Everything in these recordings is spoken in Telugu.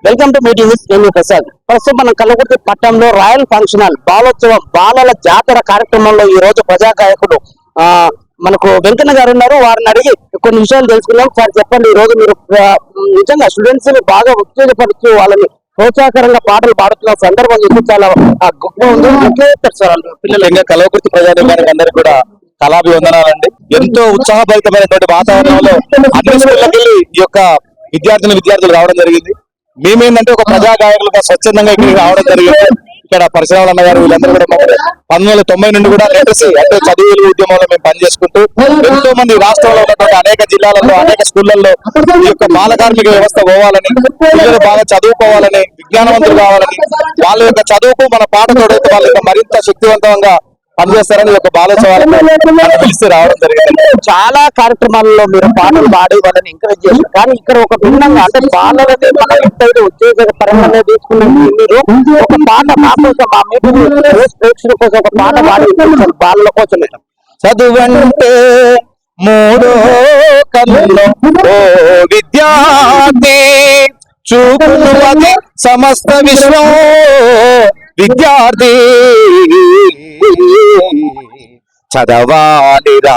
వెల్కమ్ టు మీటింగ్ నేను ప్రసాద్. ప్రస్తుతం మనం కల్లకుర్తి పట్టణంలో రాయల్ ఫంక్షన్ హాల్ బాలోత్సవం బాలల జాతర కార్యక్రమంలో ఈ రోజు ప్రజా గాయకుడు మనకు వెంకన్న గారు ఉన్నారు. వారిని అడిగి కొన్ని విషయాలు తెలుసుకున్నాం. సార్ చెప్పండి, ఈ రోజు మీరు నిజంగా స్టూడెంట్స్ ని బాగా ఉత్తేజపరుస్తూ వాళ్ళని ప్రోత్సాహకరంగా పాటలు పాడుతున్న సందర్భం చూసి చాలా గొప్ప ఉంది. పిల్లలు కల్లకుర్తి ప్రజానికానికి అందరికీ కూడా కళాభివందనాలండి. ఎంతో ఉత్సాహభరితమైనటువంటి వాతావరణంలో అన్ని స్కూళ్ళకి ఈ యొక్క విద్యార్థులు రావడం జరిగింది. మేమేంటంటే ఒక ప్రజా గాయకులుగా స్వచ్ఛందంగా ఇక్కడికి రావడం జరిగింది. ఇక్కడ పరిశ్రమలు అన్న గారు వీళ్ళందరూ కూడా 1990 నుండి కూడా లేటెస్ట్ అంటే చదువుల ఉద్యమంలో మేము పనిచేసుకుంటూ ఎంతో మంది రాష్ట్రంలో ఉన్నటువంటి అనేక జిల్లాలలో అనేక స్కూళ్లలో ఈ యొక్క బాల కార్మిక వ్యవస్థ పోవాలని, పిల్లలు బాగా చదువుకోవాలని, విజ్ఞానవంతులు కావాలని, వాళ్ళ యొక్క చదువుకు మన పాట తోడైతే వాళ్ళ యొక్క మరింత శక్తివంతంగా పనిచేస్తారని ఒక బాలోత్సవాలకు పిలిస్తే రావడం జరిగింది. చాలా కార్యక్రమాల్లో మీరు పాటలు పాడే వాళ్ళని ఎంకరేజ్ చేస్తారు. కానీ ఇక్కడ ఒక భిన్నంగా అంటే బాలలనే మనం ఎంతైతే ఉద్యోగపరంగానే తీసుకున్నాం, మీరు ఒక పాట మా కోసం మా ప్రేక్షకుల కోసం ఒక పాట పాడి బాలల కోసం చదువంటే మూడో కన్నులో ఓ విద్యార్థి చూపును అది సమస్త విశ్వం విద్యార్థి చదవాలిరా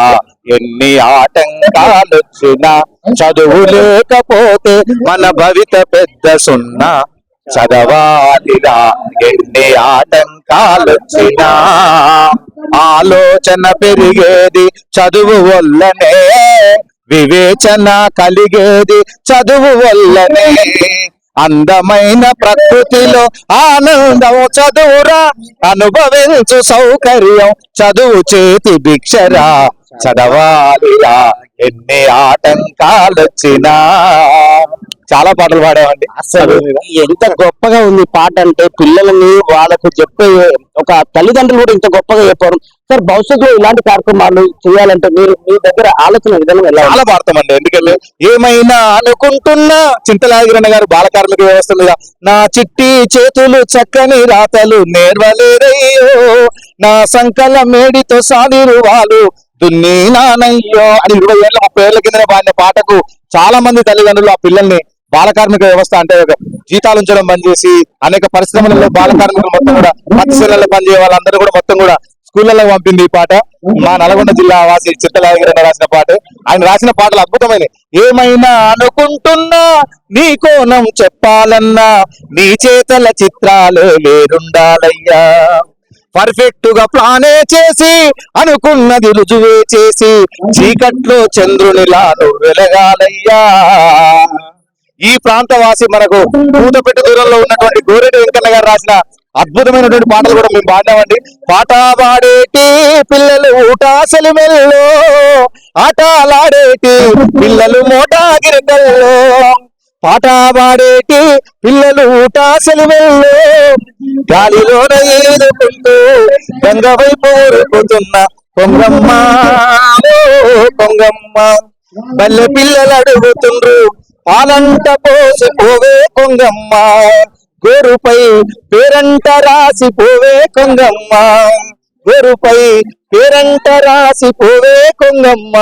ఎన్ని ఆటంకాలొచ్చినా చదువు లేకపోతే మన భవిత పెద్ద సున్నా చదవాలిరా ఎన్ని ఆటంకాలొచ్చినా ఆలోచన పెరిగేది చదువు వల్లనే వివేచన కలిగేది చదువు వల్లనే అందమైన ప్రకృతిలో ఆనందం చదువురా అనుభవించు సౌకర్యం చదువు చేతి భిక్షరా చదవాలిరా ఎన్ని ఆటంకాలొచ్చినా. చాలా పాటలు పాడామండి. అసలు ఎంత గొప్పగా ఉంది పాట అంటే పిల్లలని వాళ్ళకు చెప్పే ఒక తల్లిదండ్రులు కూడా ఇంత గొప్పగా చెప్పారు. సార్ భవిష్యత్తులో ఇలాంటి కార్యక్రమాలు చేయాలంటే మీరు మీ దగ్గర ఆలోచన విధానం ఎలా? చాలా పాడతామండి. ఎందుకంటే ఏమైనా అనుకుంటున్నా చింతలాగిరన్న గారు బాల కార్మిక వ్యవస్థ మీద నా చిట్టి చేతులు చక్కని రాతలు నేర్వలేరయ్యో నా సంకల మేడితో సాదిరు వాళ్ళు దున్ని నానయ్యో అని 20 ఏళ్ళ 30 ఏళ్ల కింద పాడిన పాటకు చాలా మంది తల్లిదండ్రులు ఆ పిల్లల్ని బాల కార్మిక వ్యవస్థ అంటే జీతాలు ఉంచడం బంద్ చేసి అనేక పరిశ్రమలలో బాల కార్మికులు మొత్తం కూడా పత్తిశీలలో పనిచేయ వాళ్ళందరూ కూడా మొత్తం కూడా స్కూళ్ళలో పంపింది ఈ పాట. మా నల్గొండ జిల్లా వాసి చింతలాగిరన్న రాసిన పాట. ఆయన రాసిన పాటలు అద్భుతమైనవి. ఏమైనా అనుకుంటున్నా నీ కోణం చెప్పాలన్నా నీ చేతల చిత్రాలే వేరుండాలయ్యా పర్ఫెక్ట్ గా ప్లానే చేసి అనుకున్నది రుజువే చేసి చీకట్లో చంద్రునిలా నువ్వు వెలగాలయ్యా. ఈ ప్రాంతవాసి మనకు పూతపెట్టు దూరంలో ఉన్నటువంటి గోరెడ్డి వెంకన్న గారు రాసిన అద్భుతమైనటువంటి పాటలు కూడా మేము పాడినామండి. పాట పాడేటి పిల్లలు ఊటాసలు మెల్లో ఆటలాడేటి పిల్లలు మోటాగిరికల్లో పాట పాడేటి పిల్లలు ఊటాసలు మెల్లో గాలిలోన ఏదుకుంటూ గంగ వైపు ఊరుకుతున్న పొంగమ్మ పొంగమ్మ పల్లె పిల్లలు అడుగుతుండ్రు పాలంట పోసి పోవే కొంగమ్మ గోరుపై పేరంట రాసి పోవే కొంగమ్మ గోరుపై పేరంట రాసి పోవే కొంగమ్మ.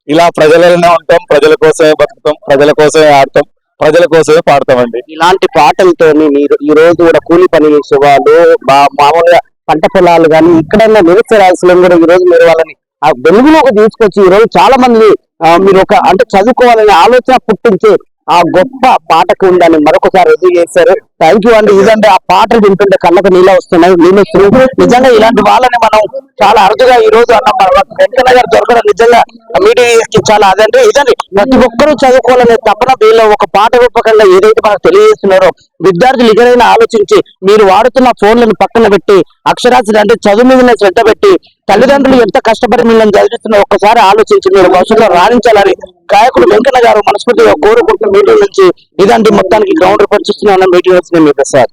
ఇలా ప్రజలనే ఉంటాం, ప్రజల కోసమే బతుకుతాం, ప్రజల కోసమే ఆడతాం, ప్రజల కోసమే పాడతామండి. ఇలాంటి పాటలతో మీరు ఈ రోజు కూడా కూలి పని చేసే వాళ్ళు మామూలుగా పంట పొలాలు కానీ ఇక్కడన్నా నిరక్షరాస్యులను కూడా ఈ రోజు మీరు వాళ్ళని ఆ వెలుగులోకి తీసుకొచ్చి ఈ రోజు చాలా మంది మీరు ఒక అంటే చదువుకోవాలనే ఆలోచన పుట్టించే ఆ గొప్ప పాటకు ఉందని మరొకసారి రుజువు చేశారు. థ్యాంక్ యూ అండి. ఇదంటే ఆ పాటలు వింటుంటే కళ్ళకు నీళ్ళు వస్తున్నాయి. నిజంగా ఇలాంటి వాళ్ళని మనం చాలా అరుదుగా ఈ రోజు అన్న వెంకన్న గారు దొరకడం నిజంగా మీడియాకి చాలా అదంటే ఇదండి. ప్రతి ఒక్కరూ చదువుకోవాలనే తపన వీళ్ళ ఒక పాట రూపకంగా ఏదైతే మనకు తెలియజేస్తున్నారో విద్యార్థులు ఇకనైనా ఆలోచించి మీరు వాడుతున్న ఫోన్లను పక్కన పెట్టి అక్షరాస్యత అంటే చదువు మీద శ్రద్ధ పెట్టి తల్లిదండ్రులు ఎంత కష్టపడి మిమ్మల్ని చదివిస్తున్నా ఒక్కసారి ఆలోచించి మీరు భవిష్యత్తులో రాణించాలని గాయకుడు వెంకన్న గారు మనస్ఫూర్తిగా కోరుకుంటున్న మీటింగ్ నుంచి ఇదండి మొత్తానికి గ్రౌండ్ రిపోర్ట్ చూస్తున్నా మీటింగ్ వచ్చిన మీ ప్రసాద్.